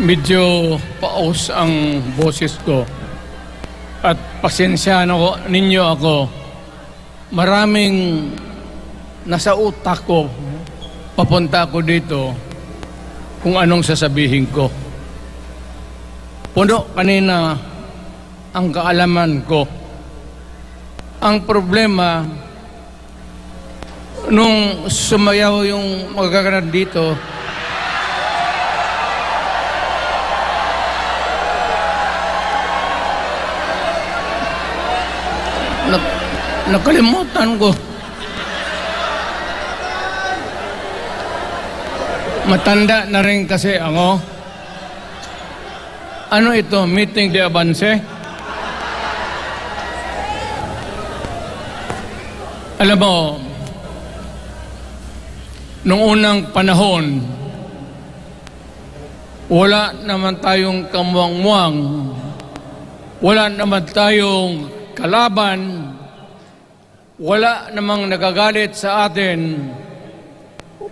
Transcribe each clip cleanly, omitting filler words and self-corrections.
Medyo paos ang boses ko. At pasensya ninyo ako. Maraming nasa utak ko. Papunta ako dito kung anong sasabihin ko. Puno kanina ang kaalaman ko. Ang problema, nung sumayaw yung magkakaroon dito, nakalimutan ko. Matanda na rin kasi ako. Ano ito? Meeting de avance? Alam mo, nung unang panahon, wala naman tayong kamuang-muang, wala naman tayong kalaban, wala namang nagagalit sa atin.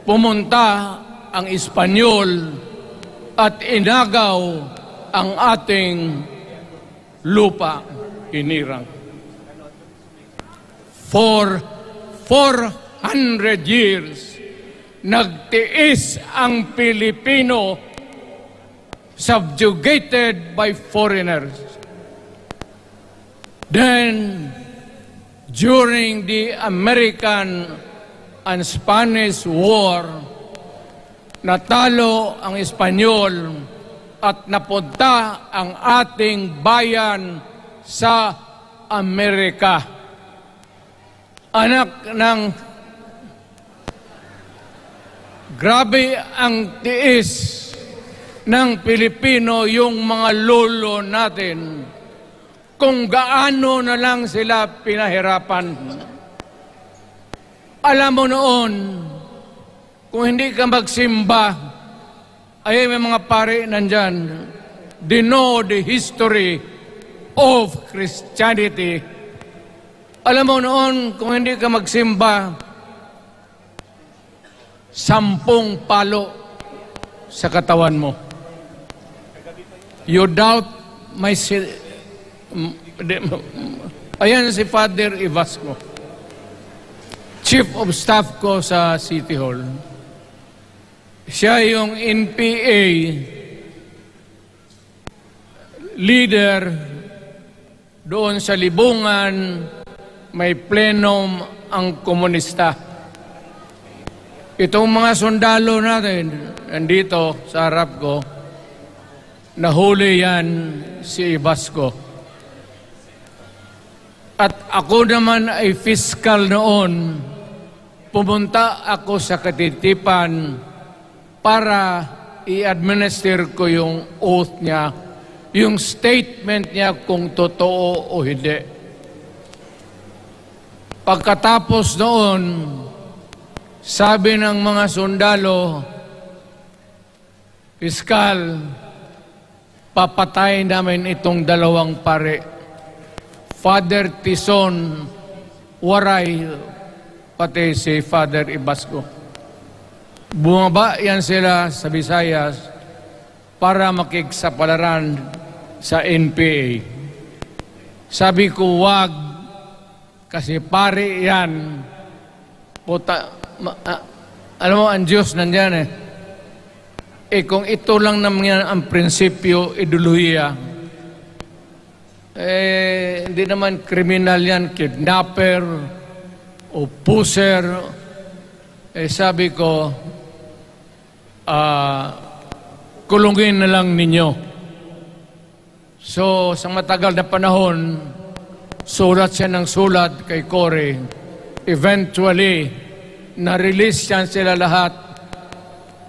Pumunta ang Espanyol at inagaw ang ating lupa, hinirang. For 400 years, nagtiis ang Pilipino, subjugated by foreigners. Then, during the American and Spanish War, natalo ang Espanyol at napunta ang ating bayan sa Amerika. Anak ng grabe ang tiis ng Pilipino, yung mga lolo natin, kung gaano na lang sila pinahirapan. Alam mo noon, kung hindi ka magsimba, ay may mga pare nandyan, they know the history of Christianity. Alam mo noon, kung hindi ka magsimba, 10 palo sa katawan mo. You doubt my... Ayan si Father Ibasco, Chief of Staff ko sa City Hall. Siya yung NPA leader doon sa Libungan, may plenum ang komunista. Itong mga sundalo natin, nandito sa harap ko, nahuli yan si Ibasco. At ako naman ay fiscal noon, pumunta ako sa Katitipan para i-administer ko yung oath niya, yung statement niya kung totoo o hindi. Pagkatapos noon, sabi ng mga sundalo, Piskal, papatay namin itong 2 pare. Father Tison, Waray, pati si Father Ibasco. Bumaba yan sila sa Visayas para makigsapalaran sa NPA. Sabi ko, wag, kasi pare yan. Puta, alam mo, ang Diyos nandyan eh. Kung ito lang naman ang prinsipyo, ideolohiya, hindi naman kriminal yan, kidnapper o puser. Sabi ko, kulungin na lang ninyo. So, sa matagal na panahon, sulat siya ng sulat kay Cory. Eventually, na-release yan sila lahat,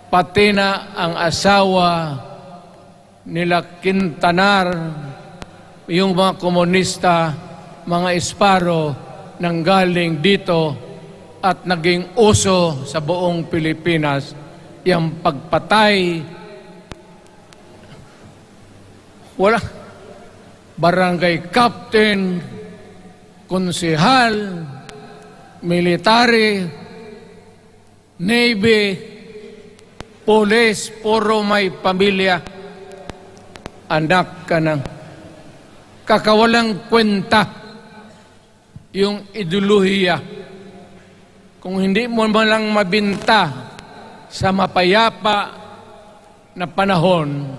pati na ang asawa nila Quintanar, yung mga komunista, mga Esparo, nanggaling dito at naging uso sa buong Pilipinas, yung pagpatay. Wala. Barangay captain, konsehal, military, Navy, pulis, puro may pamilya, anak ka ng kakawalang kwenta yung ideolohiya. Kung hindi mo man lang mabinta sa mapayapa na panahon,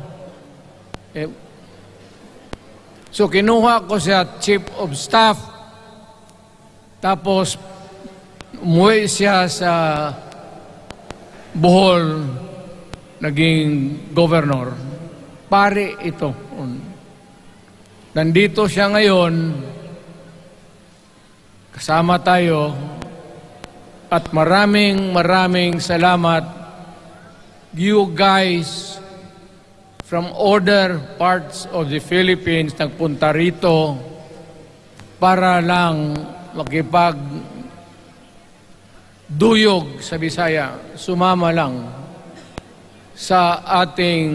so kinuha ko siya Chief of Staff, tapos umuwi siya sa Bohol, naging governor. Pare ito. Nandito siya ngayon, kasama tayo, at maraming salamat. You guys from other parts of the Philippines nagpunta rito para lang makipagduyog sa Bisaya, sumama lang sa ating,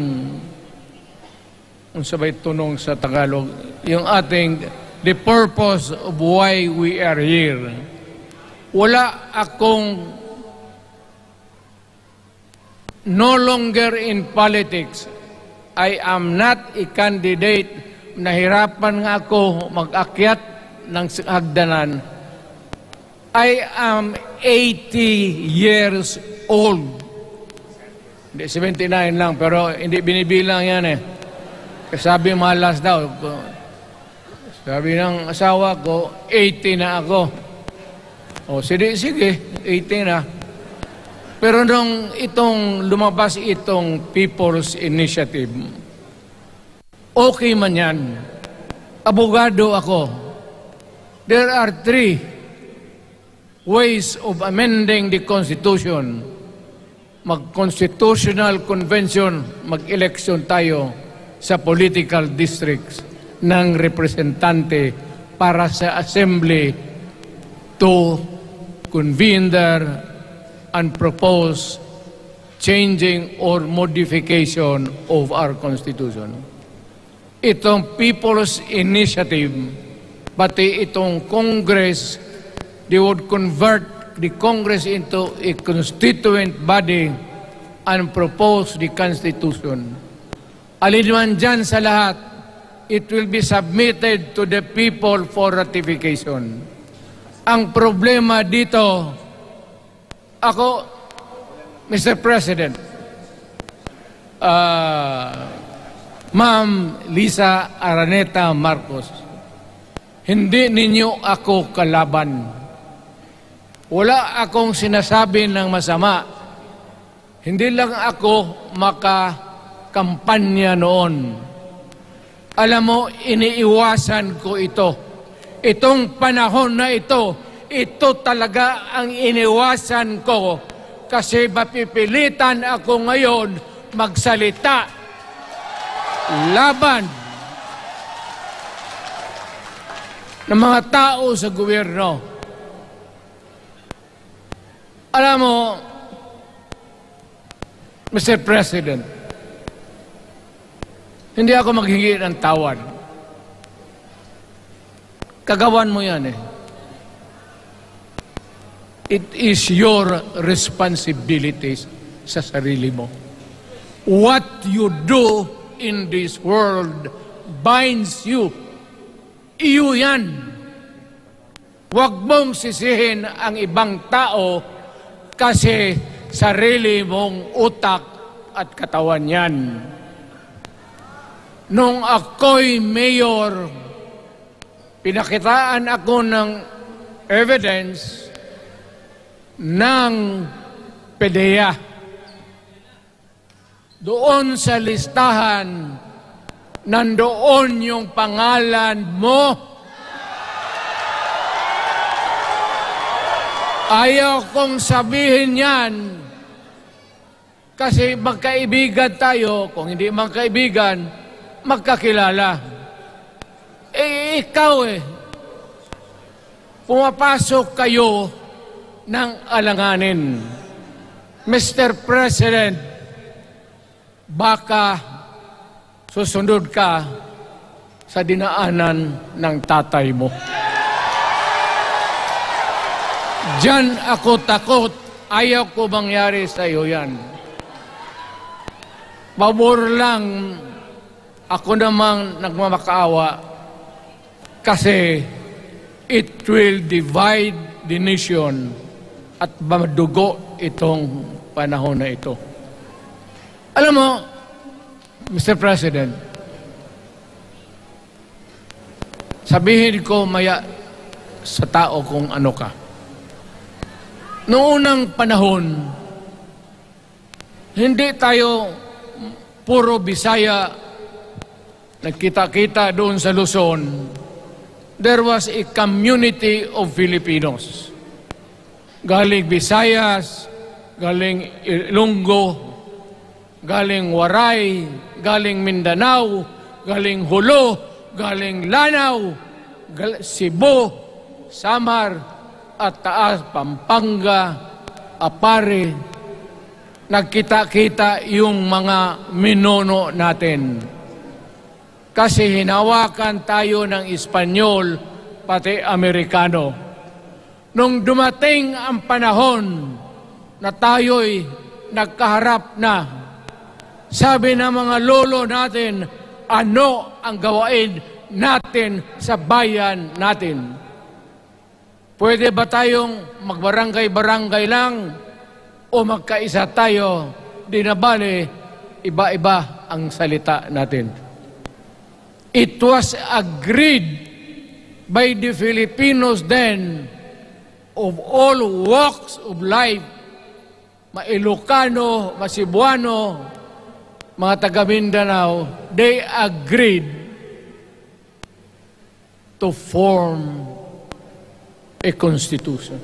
kung sabay tunong sa Tagalog, yung ating, the purpose of why we are here. Wala akong, no longer in politics. I am not a candidate. Nahirapan nga ako mag-akyat ng hagdanan. I am 80 years old. Hindi, 79 lang, pero hindi binibilang yan eh. Sabi malas daw. Sabi ng asawa ko, 80 na ako. O, sige, 80 na. Pero nung lumabas itong People's Initiative, okay man yan. Abogado ako. There are 3 ways of amending the Constitution. Mag-constitutional convention, mag-election tayo sa political districts ng representante para sa assembly to convene there and propose changing or modification of our Constitution. Itong People's Initiative, pati itong Congress, they would convert the Congress into a constituent body and propose the Constitution. Alinman dyan sa lahat, it will be submitted to the people for ratification. Ang problema dito, ako, Mr. President, Ma'am Lisa Araneta Marcos, hindi ninyo ako kalaban. Wala akong sinasabi ng masama. Hindi lang ako makakampanya noon. Alam mo, iniiwasan ko ito. Itong panahon na ito talaga ang iniwasan ko kasi mapipilitan ako ngayon magsalita laban ng mga tao sa gobyerno. Alam mo, Mr. President, hindi ako maghingi ng tawad. Kagawan mo yan eh. It is your responsibility sa sarili mo. What you do in this world binds you. Iyo yan. Huwag mong sisihin ang ibang tao kasi sarili mong utak at katawan yan. Nung ako'y mayor, pinakitaan ako ng evidence ng PDEA. Doon sa listahan, nandoon yung pangalan mo. Ayaw kong sabihin yan kasi magkaibigan tayo. Kung hindi magkaibigan, magkakilala. Ikaw pumapasok kayo ng alanganin. Mr. President, baka susunod ka sa dinaanan ng tatay mo. Diyan ako takot. Ayaw ko mangyari sa iyo yan. pabor lang ako namang nagmamakaawa kasi it will divide the nation at madugo itong panahon na ito. Alam mo, Mr. President, sabihin ko maya sa tao kung ano ka. Noong unang panahon, hindi tayo puro Bisaya nagkita-kita doon sa Luzon. There was a community of Filipinos. Galing Visayas, galing Ilonggo, galing Waray, galing Mindanao, galing Hulo, galing Lanao, Cebu, Samar, at Taas, Pampanga, Apare. Nagkita-kita yung mga minono natin. Kasi hinawakan tayo ng Espanyol, pati Amerikano. Nung dumating ang panahon na tayo'y nagkaharap na, sabi ng mga lolo natin, ano ang gawain natin sa bayan natin? Pwede ba tayong magbarangay-barangay lang o magkaisa tayo? Di na bale, iba-iba ang salita natin. It was agreed by the Filipinos then of all walks of life, Ma-Ilocano, Ma-Cebuano, mga taga Mindanao, they agreed to form a constitution.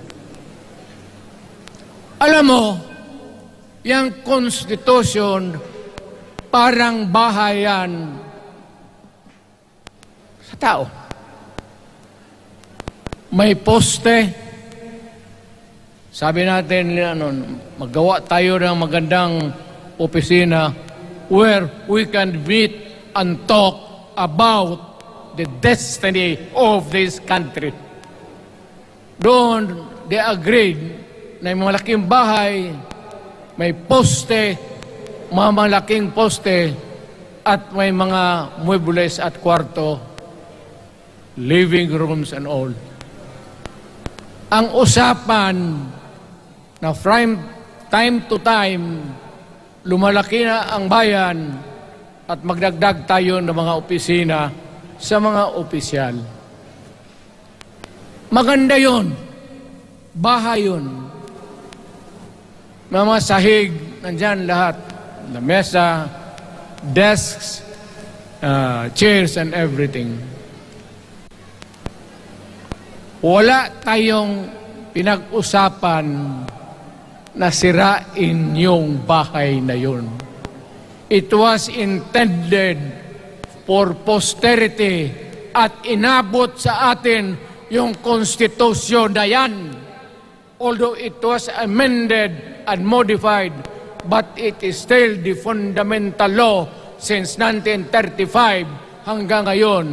Alam mo, yung constitution parang bahayan sa tao. May poste. Sabi natin, magawa tayo ng magandang opisina where we can meet and talk about the destiny of this country. Doon, they agreed na may malaking bahay, may poste, mga malaking poste, at may mga muebles at kwarto, living rooms and all. Ang usapan na from time to time, lumalaki na ang bayan at magdagdag tayo ng mga opisina sa mga opisyal. Maganda yun. Bahay yun. Mga sahig, nandyan lahat. Lamesa, desks, chairs and everything. Wala tayong pinag-usapan na sirain yung bahay na yun. It was intended for posterity at inabot sa atin yung konstitusyon na yan. Although it was amended and modified, but it is still the fundamental law since 1935 hanggang ngayon.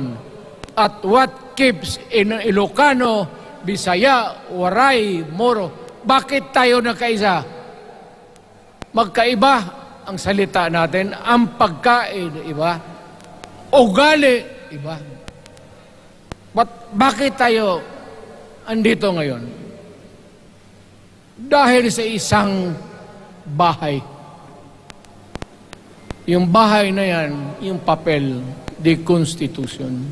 At what keeps in Ilocano, Bisaya, Waray, Moro, bakit tayo nagkaisa? Magkaiba ang salita natin, ang pagkain, iba, ugali, iba. Bakit tayo andito ngayon? Dahil sa isang bahay. Yung bahay na yan, yung papel, the Constitution.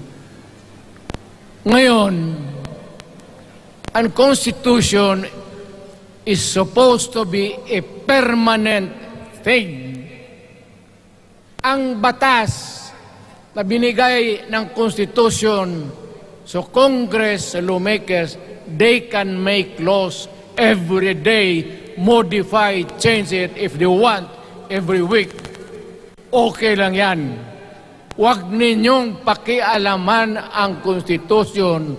Ngayon, ang Constitution is supposed to be a permanent thing. Ang batas na binigay ng Constitution so Congress, lawmakers, they can make laws every day, modify, change it if they want, every week. Okay lang yan. Huwag ninyong pakialaman ang Constitution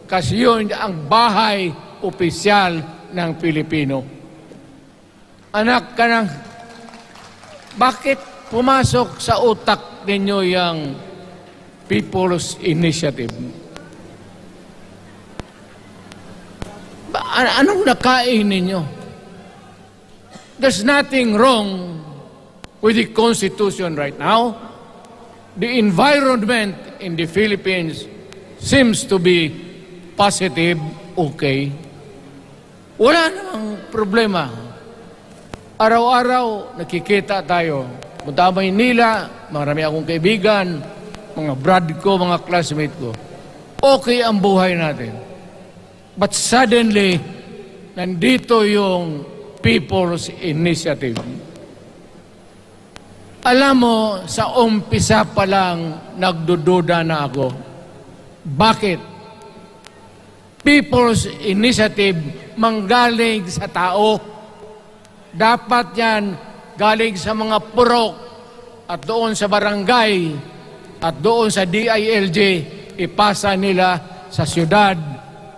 kasi yun ang bahay opisyal ng Pilipino. Anak ka ng, bakit pumasok sa utak ninyo yung People's Initiative? Anong nakain ninyo? There's nothing wrong with the Constitution right now. The environment in the Philippines seems to be positive, okay. Wala namang problema. Araw-araw, nakikita tayo. Punta Maynila, marami akong kaibigan, mga brad ko, mga classmate ko. Okay ang buhay natin. But suddenly, nandito yung People's Initiative. Alam mo, sa umpisa pa lang, nagdududa na ako. Bakit? People's Initiative manggaling sa tao. Dapat yan galing sa mga purok at doon sa barangay at doon sa DILG, ipasa nila sa syudad,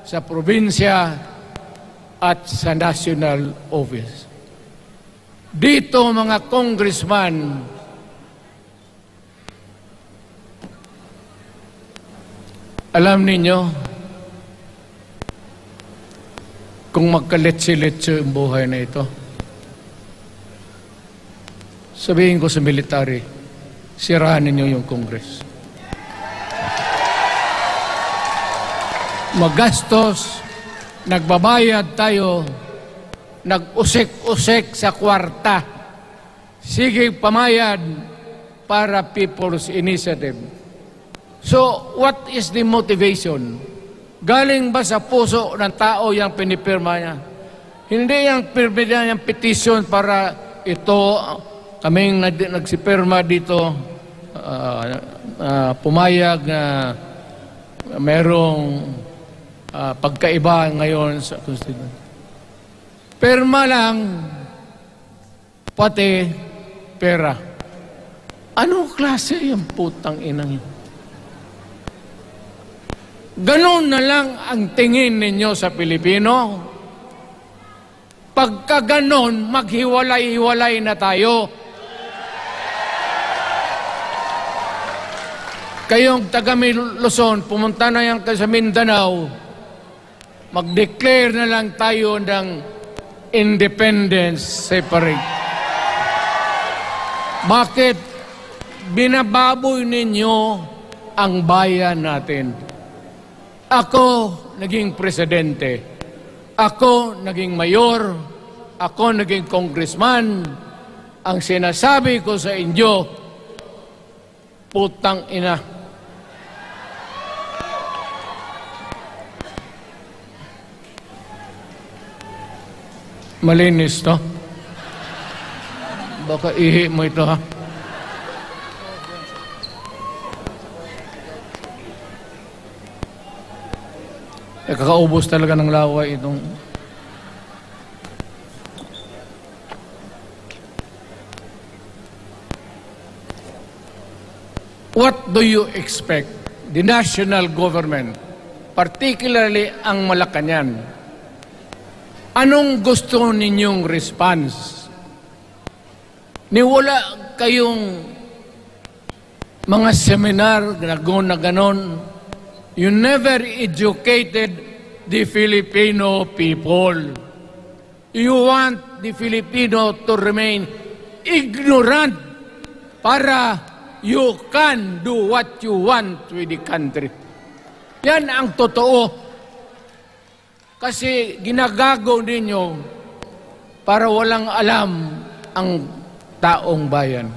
sa probinsya at sa national office. Dito mga congressman, alam ninyo, kung magkaletse-letse ang buhay na ito, sabihin ko sa military, sirahan ninyo yung Congress. Magastos, nagbabayad tayo, nag-usik-usik sa kwarta. Sige pamayad para People's Initiative. So, what is the motivation? Galing ba sa puso ng tao yung pinipirma niya? Hindi yung pirma yung petition para ito, kaming nagsipirma dito, pumayag na merong pagkaiba ngayon sa Constitution. Pirma lang, pati pera. Anong klase yung putang inang yun? Ganon na lang ang tingin ninyo sa Pilipino. Pagka ganon, maghiwalay-hiwalay na tayo. Kayong taga Luzon, pumunta na yan sa Mindanao, mag-declare na lang tayo ng independence separate. Bakit binababoy ninyo ang bayan natin? Ako naging presidente, ako naging mayor, ako naging congressman. Ang sinasabi ko sa inyo, putang ina. Malinis to? Baka ihi mo ito, ha? Kakaubos talaga ng laway itong... What do you expect the national government, particularly ang Malacanang? Anong gusto ninyong response? Niwala kayong mga seminar na ganon. You never educated the Filipino people. You want the Filipino to remain ignorant para you can do what you want with the country. Yan ang totoo. Kasi ginagago ninyo para walang alam ang taong bayan.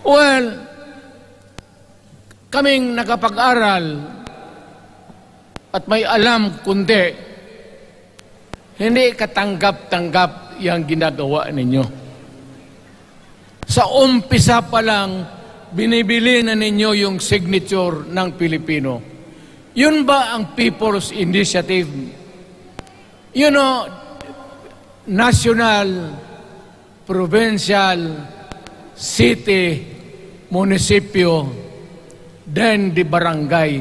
Well, kaming nakapag-aral at may alam kundi, hindi katanggap-tanggap yung ginagawa ninyo. Sa umpisa pa lang, binibili na ninyo yung signature ng Pilipino. Yun ba ang People's Initiative? You know, national, provincial, city, munisipyo, then the barangay.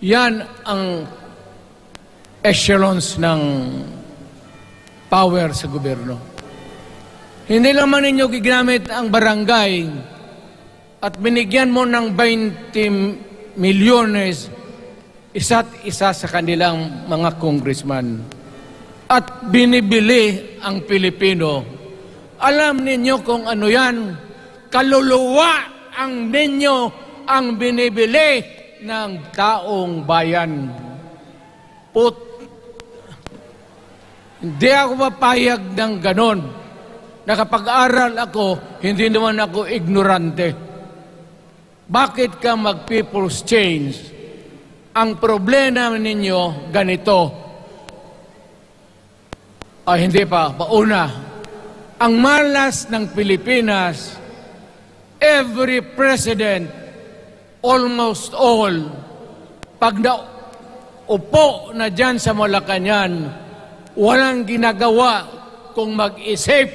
Yan ang echelons ng power sa gobyerno. Hindi naman ninyo gigamit ang barangay at binigyan mo ng 20 milyones isa't isa sa kanilang mga congressman at binibili ang Pilipino Alam ninyo kung ano yan. Kaluluwa ang ninyo ang binibili ng taong bayan. Hindi ako mapayag ng ganon. Nakapag-aral ako, hindi naman ako ignorante. Bakit ka mag-people's change? Ang problema ninyo, ganito. Hindi pa. Pauna. Ang malas ng Pilipinas, every president, almost all, pag naupo na dyan sa Malacañang, walang ginagawa kung mag-isip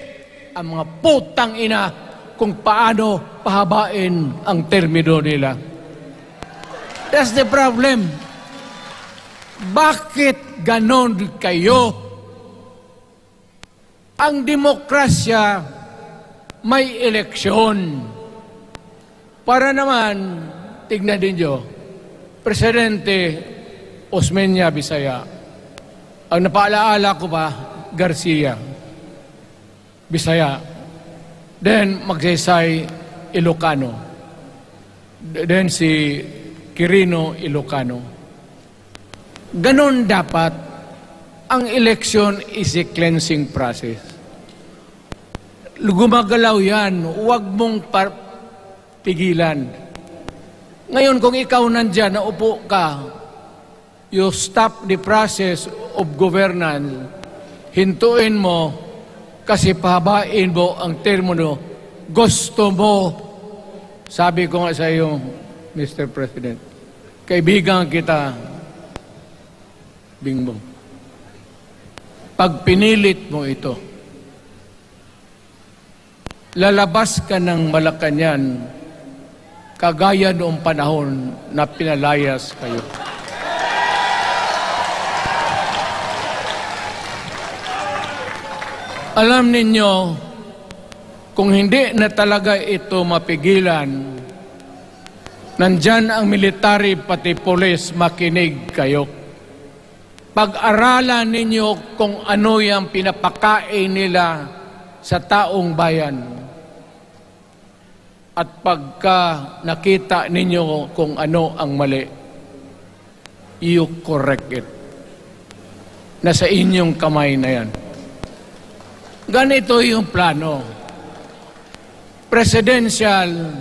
ang mga putang ina kung paano pahabain ang termino nila. That's the problem. Bakit ganon kayo? Ang demokrasya may eleksyon. Para naman, tignan din nyo, Presidente Osmeña Bisaya, ang napaalaala ko pa, Garcia Bisaya, then Magsaysay Ilocano, then si Quirino Ilocano. Ganon dapat. Ang election is a cleansing process. Gumagalaw yan, huwag mong pigilan. Ngayon, kung ikaw nandyan, naupo ka, you stop the process of governance, hintuin mo, kasi pahabain mo ang termino, gusto mo. Sabi ko nga sa iyo, Mr. President, kaibigan kita, Bingbong. Pag pinilit mo ito, lalabas ka ng Malacañang kagaya noong panahon na pinalayas kayo. Alam ninyo, kung hindi na talaga ito mapigilan, nandyan ang military pati polis, makinig kayo. Pag-aralan ninyo kung ano yung pinapakain nila sa taong bayan. At pagka nakita ninyo kung ano ang mali, you correct it. Nasa inyong kamay na yan. Ganito yung plano. Presidential,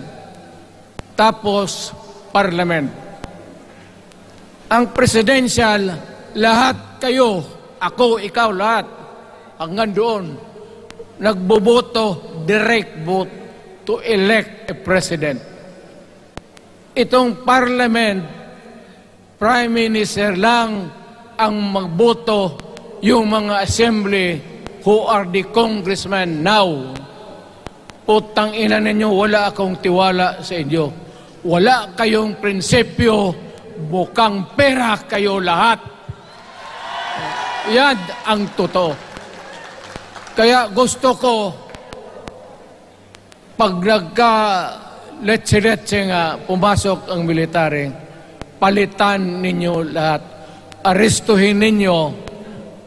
tapos parliament. Ang presidential, lahat kayo, ako, ikaw, lahat, hanggang doon, nagboboto, direct vote to elect a president. Itong parliament, prime minister lang ang magboto, yung mga assembly who are the congressmen now. Putang ina ninyo, wala akong tiwala sa inyo. Wala kayong prinsipyo, bukang pera kayo lahat. Yan ang totoo. Kaya gusto ko, pag nagka-letse-letse nga pumasok ang military, palitan ninyo lahat. Arestuhin ninyo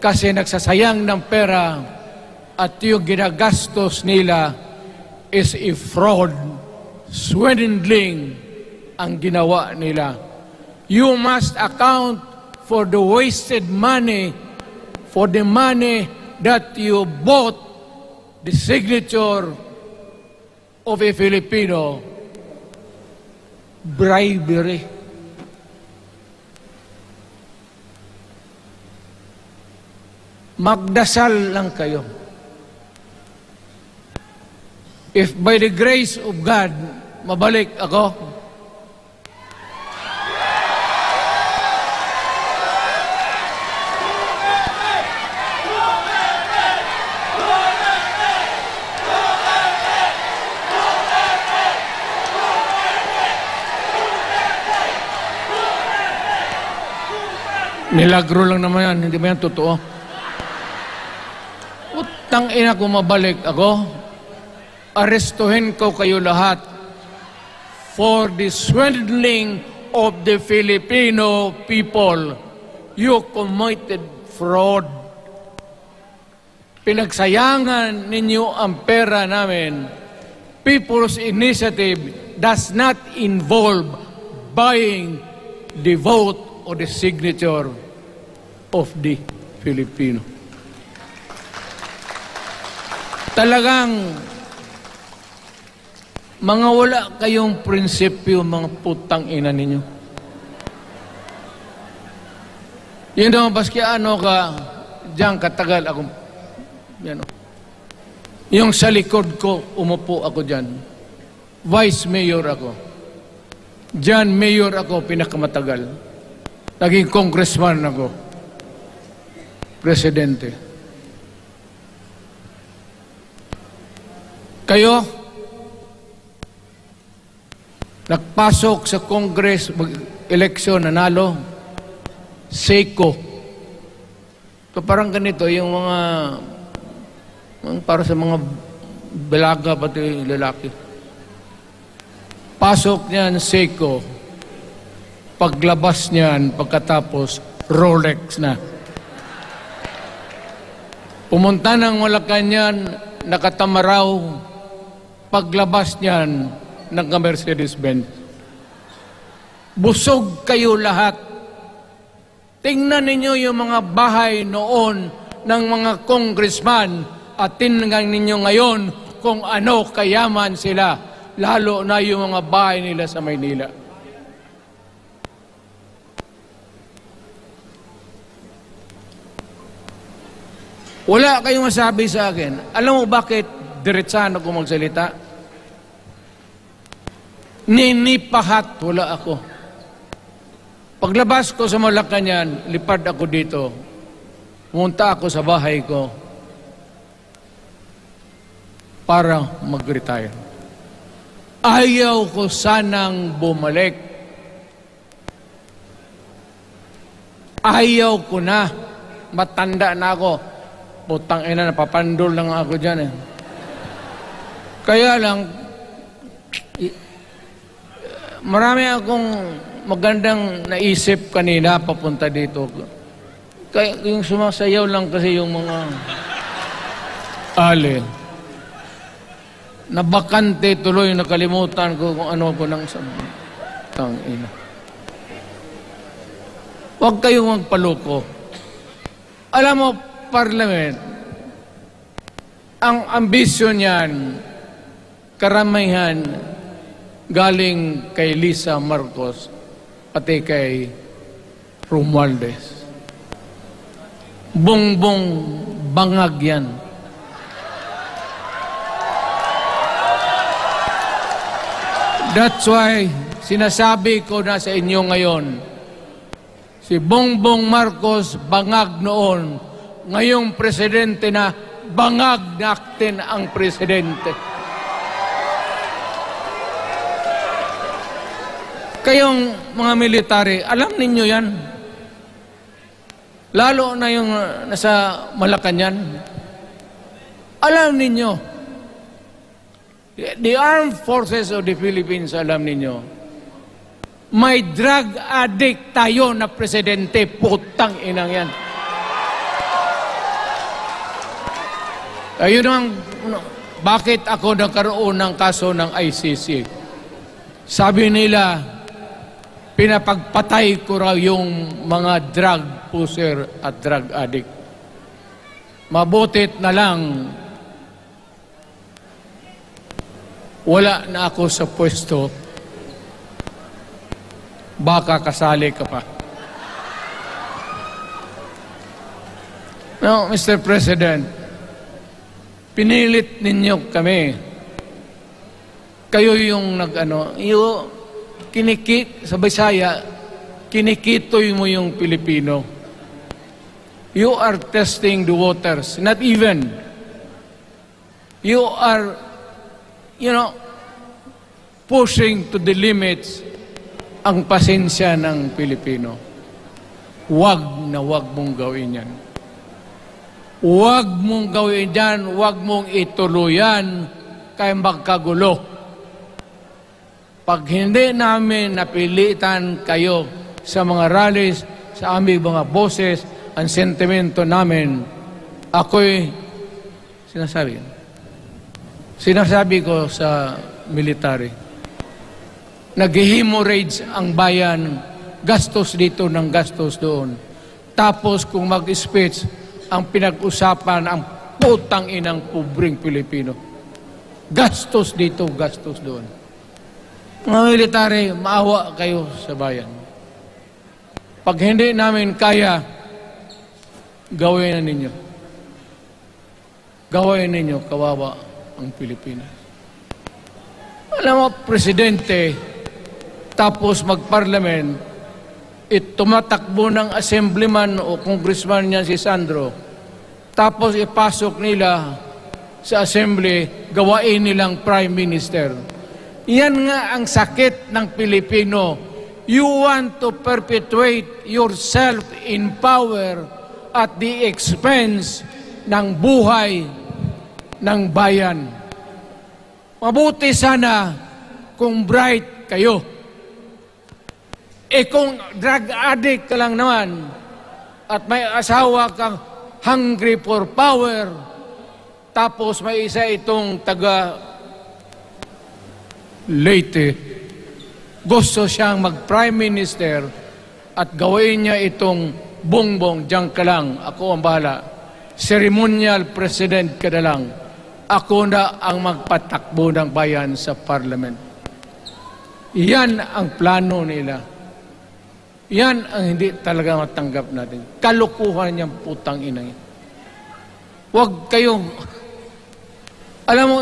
kasi nagsasayang ng pera at yung ginagastos nila is a fraud, swindling ang ginawa nila. You must account for the wasted money, for the money that you bought the signature of a Filipino. Bribery. Magdasal lang kayo. If by the grace of God, mabalik ako, milagro lang naman yan, hindi ba yan totoo? Utang ina ko mabalik ako, arestuhin ko kayo lahat for the swindling of the Filipino people. You committed fraud. pinagsayangan ninyo ang pera namin. People's Initiative does not involve buying the vote or the signature of the Filipino. Talagang mga wala kayong prinsipyo, mga putang ina ninyo. Yun naman, baski ano ka, diyan katagal ako, yan o. Yung sa likod ko, umupo ako diyan. Vice Mayor ako. Diyan, Mayor ako, pinakamatagal. Naging congressman ako. Presidente. Kayo, nagpasok sa Congress, eleksyon, nanalo, Seiko. So parang ganito, yung mga, para sa mga balaga, pati lalaki. Pasok niyan, Seiko. Paglabas niyan, pagkatapos, Rolex na. Pumunta ng Malacanang, nakatamaraw, paglabas niyan, nagka-Mercedes-Benz. Busog kayo lahat. Tingnan ninyo yung mga bahay noon ng mga congressman at tingnan ninyo ngayon kung ano kayaman sila, lalo na yung mga bahay nila sa Maynila. Wala kayong masabi sa akin. Alam mo bakit diretsahan ako magsalita? Ninipahat, wala ako. Paglabas ko sa Malacanang, lipad ako dito. Pumunta ako sa bahay ko para mag-retire. Ayaw ko sanang bumalik. Ayaw ko na. Matanda na ako. Putang ina, napapandol lang ako dyan eh. Kaya lang, marami akong magandang naisip kanina papunta dito. Kaya yung sumasayaw lang kasi yung mga alin. Nabakante tuloy, nakalimutan ko kung ano ko nang ina. Huwag kayong magpaloko. Alam mo, Parliament, ang ambisyon niyan, karamihan galing kay Lisa Marcos pati kay Romualdez. Bongbong bangag yan. That's why sinasabi ko na sa inyo ngayon, si Bongbong Marcos bangag noon, ngayong presidente na bangag natin ang presidente. Kayong mga military, alam ninyo yan. Lalo na yung nasa Malacanang. Alam ninyo. The Armed Forces of the Philippines, alam ninyo. May drug addict tayo na presidente, putang inang yan. Ayun ang, bakit ako nagkaroon ng kaso ng ICC? Sabi nila, pinapagpatay ko raw yung mga drug pusher at drug addict. Mabutit na lang, wala na ako sa pwesto, baka kasali ka pa. No, Mr. President, pinilit ninyo kami. Kayo yung sa Bisaya, kinikitoy mo yung Pilipino. You are testing the waters. Not even. You are, pushing to the limits ang pasensya ng Pilipino. Wag na wag mong gawin yan. Huwag mong gawin dyan, huwag mong ituluyan, kaya magkagulo. Pag hindi namin napilitan kayo sa mga rallies, sa aming mga boses, ang sentimento namin, ako'y Sinasabi ko sa military, nag-hemorrhage ang bayan, gastos dito ng gastos doon. Tapos kung mag-speech, ang pinag-usapan ang putang inang pobreng Pilipino. Gastos dito, gastos doon. Mga military, maawa kayo sa bayan. Pag hindi namin kaya, gawin na ninyo. Gawin ninyo, kawawa ang Pilipinas. Alam mo, presidente, tapos mag-parliament, tumatakbo ng assemblyman o congressman niya si Sandro, tapos ipasok nila sa assembly, gawain nilang prime minister. Yan nga ang sakit ng Pilipino. You want to perpetuate yourself in power at the expense ng buhay ng bayan. Mabuti sana kung bright kayo. Kung drug addict ka lang naman at may asawa kang hungry for power, tapos may isa itong taga Leyte, gusto siyang mag-prime minister at gawin niya itong bongbong, diyan ka lang, ako ang bahala. Ceremonial president ka na lang. Ako na ang magpatakbo ng bayan sa parliament. Yan ang plano nila. Yan ang hindi talaga matanggap natin. Kalukuhan niyang putang inang. Huwag kayong... Alam mo,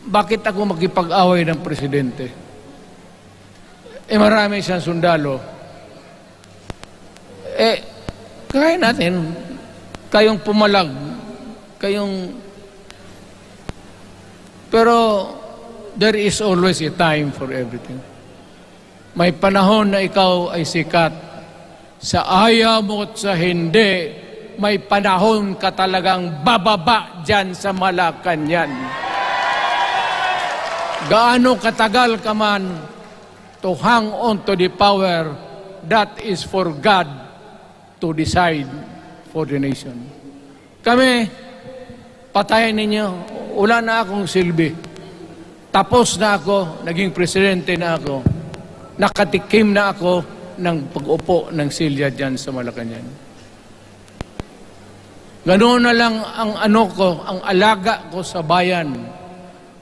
bakit ako magkipag-away ng presidente? Marami siyang sundalo. Kaya natin, kayong pumalag, kayong... Pero, there is always a time for everything. May panahon na ikaw ay sikat. Sa ayaw mo at sa hindi, may panahon ka talagang bababa dyan sa Malacanang. Gaano katagal ka man to hang on to the power, that is for God to decide for the nation. Kami, patayin ninyo, wala na akong silbi. Tapos na ako, naging presidente na ako. Nakatikim na ako ng pag-upo ng silya dyan sa Malacanang. Ganoon na lang ang ang alaga ko sa bayan.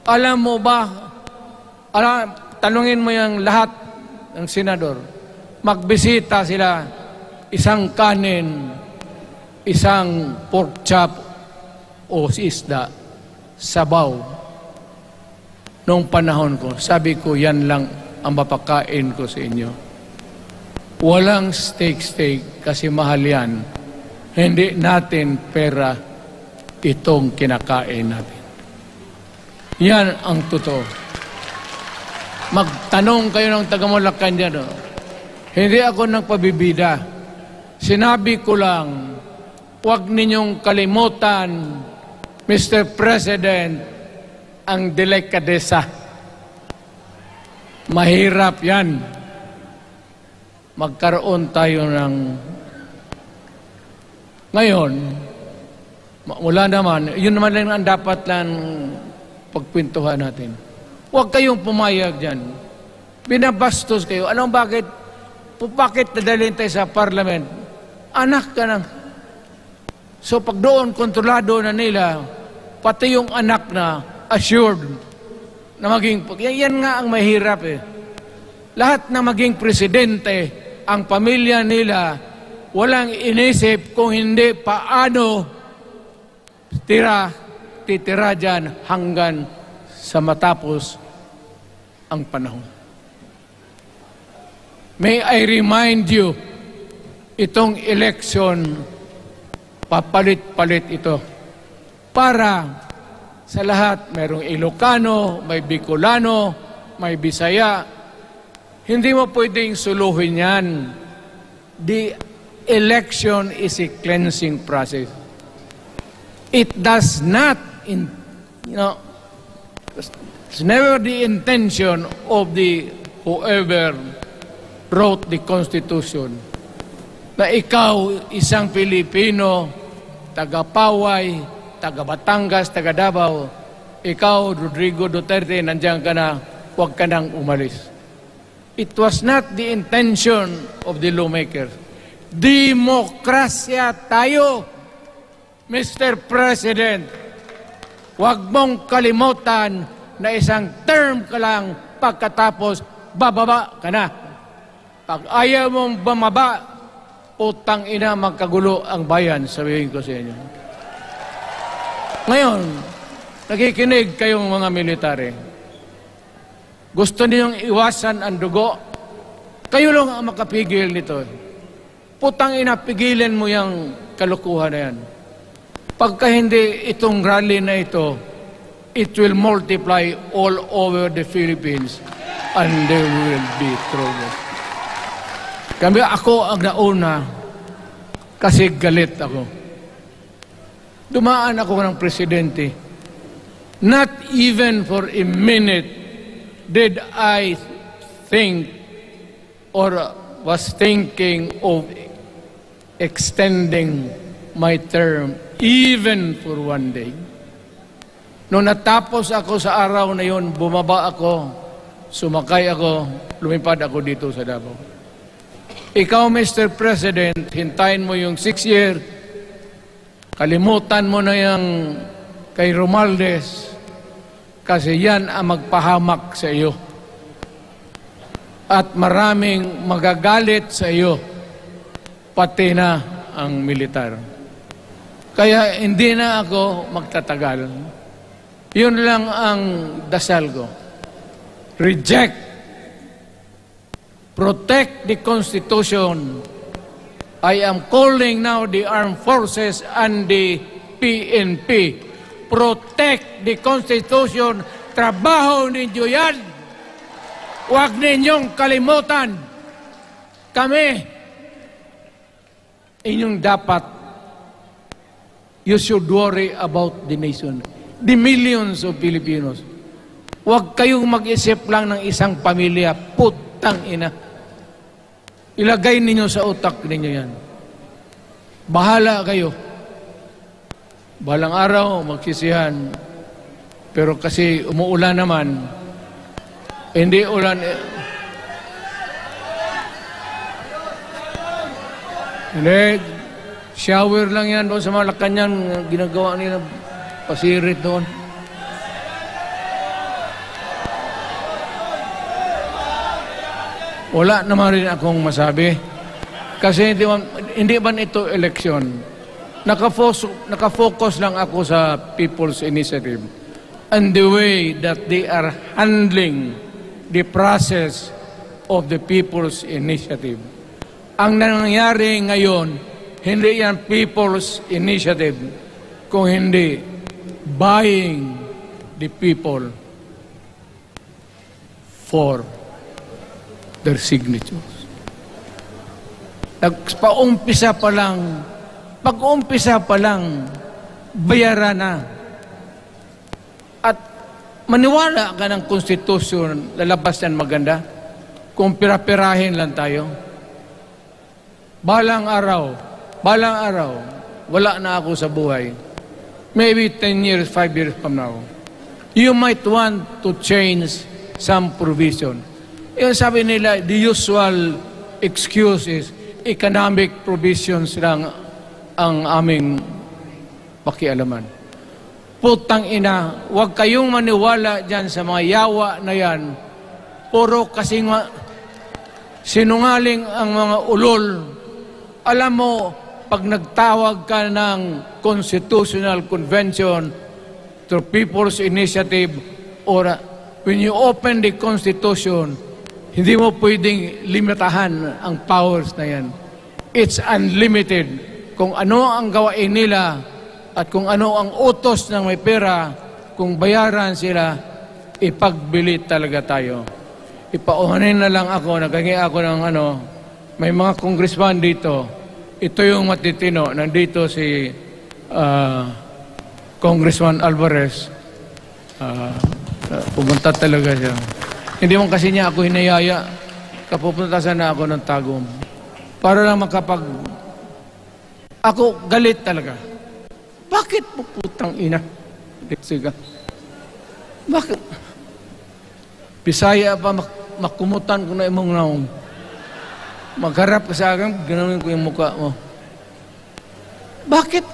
Alam mo ba, tanungin mo yung lahat ng senador, magbisita sila, isang kanin, isang pork chop o isda, sabaw. Noong panahon ko, sabi ko, yan lang ang mapakain ko sa inyo. Walang steak kasi mahal yan. Hindi natin pera itong kinakain natin. Yan ang totoo. Magtanong kayo ng taga-Malacan dyan. Hindi ako nagpabibida. Sinabi ko lang, huwag ninyong kalimutan, Mr. President, ang delikadesa. Mahirap yan. Magkaroon tayo ng... Ngayon, wala naman, yun naman lang ang dapat lang pagpintuhan natin. Huwag kayong pumayag dyan. Binabastos kayo. Anong bakit? Bakit nadalhin tayo sa parliament? Anak ka nang. So pag doon, kontrolado na nila, pati yung anak na assured na maging... Yan nga ang mahirap eh. Lahat na maging presidente, ang pamilya nila, walang inisip kung hindi paano titira dyan hanggang sa matapos ang panahon. May I remind you, itong election, papalit-palit ito. Para sa lahat, mayroong Ilocano, may Bicolano, may Bisaya. Hindi mo pwedeng suluhin yan. The election is a cleansing process. It does not, it's never the intention of the whoever wrote the Constitution na ikaw, isang Pilipino, taga Paway, taga Batangas, taga Davao, ikaw, Rodrigo Duterte, nandiyan ka na, huwag ka nang umalis. It was not the intention of the lawmakers. Demokrasya tayo, Mr. President. Huwag mong kalimutan na isang term ka lang pagkatapos bababa ka na. Pag ayaw mong bumaba, utang ina magkagulo ang bayan, sabihin ko sa inyo. Ngayon, nakikinig kayong mga military. Gusto ninyong iwasan ang dugo? Kayo lang ang makapigil nito. Putang ina, pigilan mo yung kalukuhan na yan. Pagka hindi itong rally na ito, it will multiply all over the Philippines and there will be trouble. Ako ang nauna kasi galit ako. Dumaan ako ng presidente. Not even for a minute did I think or was thinking of extending my term even for one day. Nung natapos ako sa araw na yon, bumaba ako, sumakay ako, lumipad ako dito sa Davao. Ikaw, Mr. President, hintayin mo yung 6 year, kalimutan mo na yung kay Romualdez, kasi yan ang magpahamak sa iyo. At maraming magagalit sa iyo, pati na ang militar. Kaya hindi na ako magtatagal. Yun lang ang dasal ko. Reject. Protect the Constitution. I am calling now the armed forces and the PNP. Protect the Constitution. Trabaho ninyo yan. Huwag ninyong kalimutan. Kami, inyong dapat, you should worry about the nation. The millions of Filipinos. Huwag kayong mag-isip lang ng isang pamilya. Putang ina. Ilagay ninyo sa utak ninyo yan. Bahala kayo. Balang araw, magsisihan. Pero kasi umuulan naman, hindi ulan. Hindi, shower lang yan doon sa Malacanang, ginagawa nila, pasirit doon. Wala naman rin akong masabi. Kasi hindi man ito eleksyon. Nakafocus lang ako sa People's Initiative and the way that they are handling the process of the People's Initiative. Ang nangyayari ngayon, hindi yan People's Initiative, kung hindi buying the people for their signatures. Pag-umpisa pa lang, bayaran na. At maniwala ka ng konstitusyon, lalabas yan maganda, kung pira-pirahin lang tayo. Balang araw, wala na ako sa buhay. Maybe 10 years, 5 years from now. You might want to change some provision. Yung sabi nila, the usual excuse is economic provisions lang ang aming pakialaman. Putang ina, huwag kayong maniwala dyan sa mga yawa na yan. Puro kasi sinungaling ang mga ulol. Alam mo, pag nagtawag ka ng Constitutional Convention through People's Initiative or when you open the Constitution, hindi mo pwedeng limitahan ang powers na yan. It's unlimited. Kung ano ang gawain nila at kung ano ang utos ng may pera, kung bayaran sila, ipagbili talaga tayo. Ipauhanin na lang ako, naghangi ako ng may mga congressman dito. Ito yung matitino. Nandito si Congressman Alvarez. Pumunta talaga siya. Hindi man kasi niya ako hinayaya. Kapupunta sana ako ng Tagum. Para lang ako galit talaga. Bakit po putang ina? Sige. Bakit? Bisaya pa makumutan ko na imong naong. Magharap ka sa akin, ganoon ko yung mukha mo. Bakit?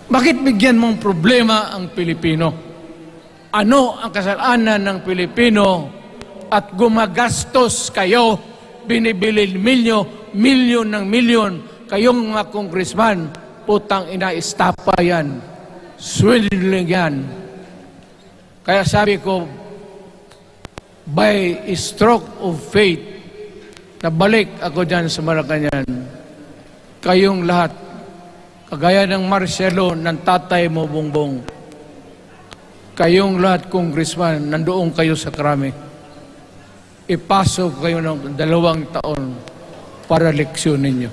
Bakit bigyan mong problema ang Pilipino? Ano ang kasalanan ng Pilipino at gumagastos kayo, binibili milyon ng milyon, kayong mga congressman, putang ina, istapa yan. Swindling yan. Kaya sabi ko, by a stroke of fate, nabalik ako dyan sa Malacanang, kayong lahat, kagaya ng Marcelo, ng tatay mo, Bongbong, kayong lahat, congressman, nandoon kayo sa Krame. Ipasok kayo ng 2 taon para leksyon ninyo.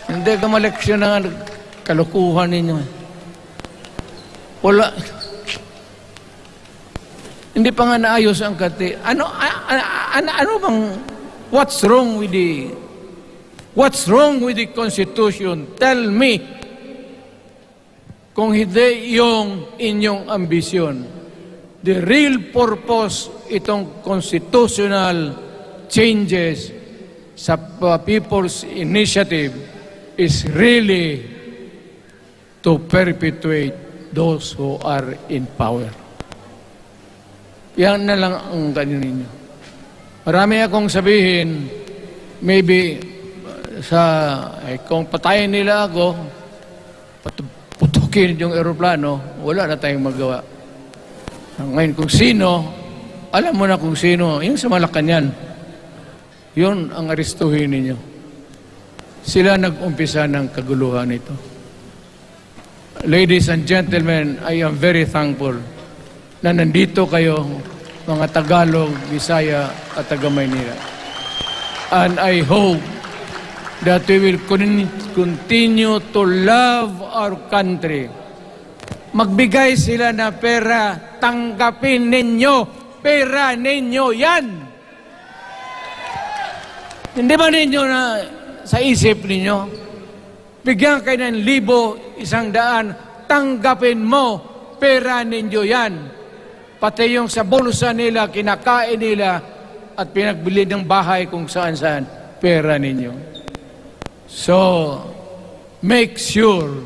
Hindi ka maleksyon ng kalukuhan ninyo. Wala. Hindi pa nga naayos ang kati. Ano bang, what's wrong with the Constitution? Tell me. Kung hindi yung inyong ambisyon. The real purpose itong constitutional changes sa People's Initiative is really to perpetuate those who are in power. Yan na lang ang ganyan ninyo. Marami akong sabihin, maybe kung patayin nila ako, putukin yung eroplano, wala na tayong magawa. Ngayon kung sino, alam mo na kung sino, yung sa Malacanang, yun ang aristuhin ninyo. Sila nag-umpisa ng kaguluhan ito. Ladies and gentlemen, I am very thankful na nandito kayo, mga Tagalog, Bisaya at taga-Maynila. And I hope that we will continue to love our country. Magbigay sila na pera, tanggapin ninyo, pera ninyo yan. Hindi ba ninyo na sa isip ninyo, bigyan kayo ng 1,000, 100, tanggapin mo, pera ninyo yan. Pati yung sa bulsa nila, kinakain nila, at pinagbili ng bahay kung saan-saan, pera ninyo. So, make sure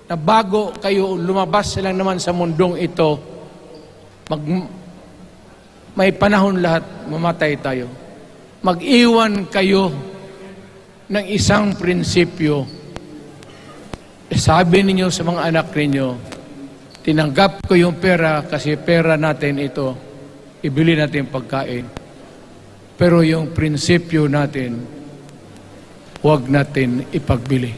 na bago kayo lumabas lang naman sa mundong ito, may panahon lahat, mamatay tayo. Mag-iwan kayo ng isang prinsipyo. Sabi ninyo sa mga anak ninyo, tinanggap ko yung pera kasi pera natin ito, ibili natin pagkain. Pero yung prinsipyo natin, huwag natin ipagbili.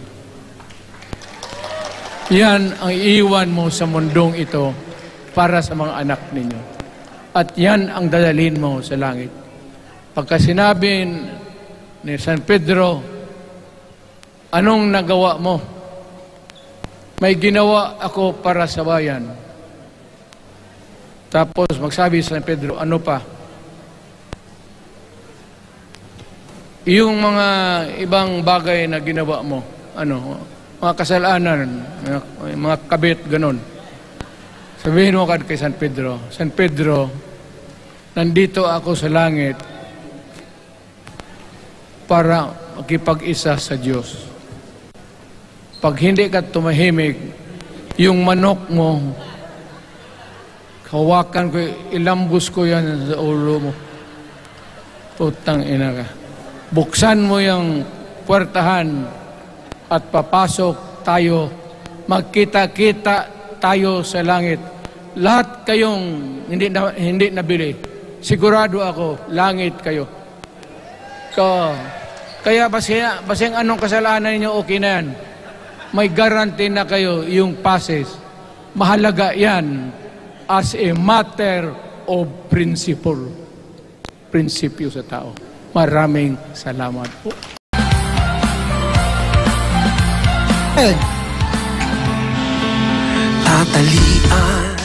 Yan ang iiwan mo sa mundong ito para sa mga anak ninyo. At yan ang dadalhin mo sa langit. Pagka sinabi ni San Pedro, anong nagawa mo? May ginawa ako para sa bayan. Tapos magsabi San Pedro, ano pa? Yung mga ibang bagay na ginawa mo, mga kasalanan, mga kabit, ganon. Sabihin mo kay San Pedro, San Pedro, nandito ako sa langit para makipag-isa sa Diyos. Pag hindi ka tumahimik, yung manok mo, hawakan ko, ilambos ko yan sa ulo mo. Putang ina ka. Buksan mo yung puwertahan at papasok tayo, magkita-kita tayo sa langit. Lahat kayong hindi nabili, sigurado ako, langit kayo. Kaya basing anong kasalanan niyo, okay na yan. May guarantee na kayo yung passes. Mahalaga yan as a matter of principle. Prinsipyo sa tao. Maraming salamat po. Tatalian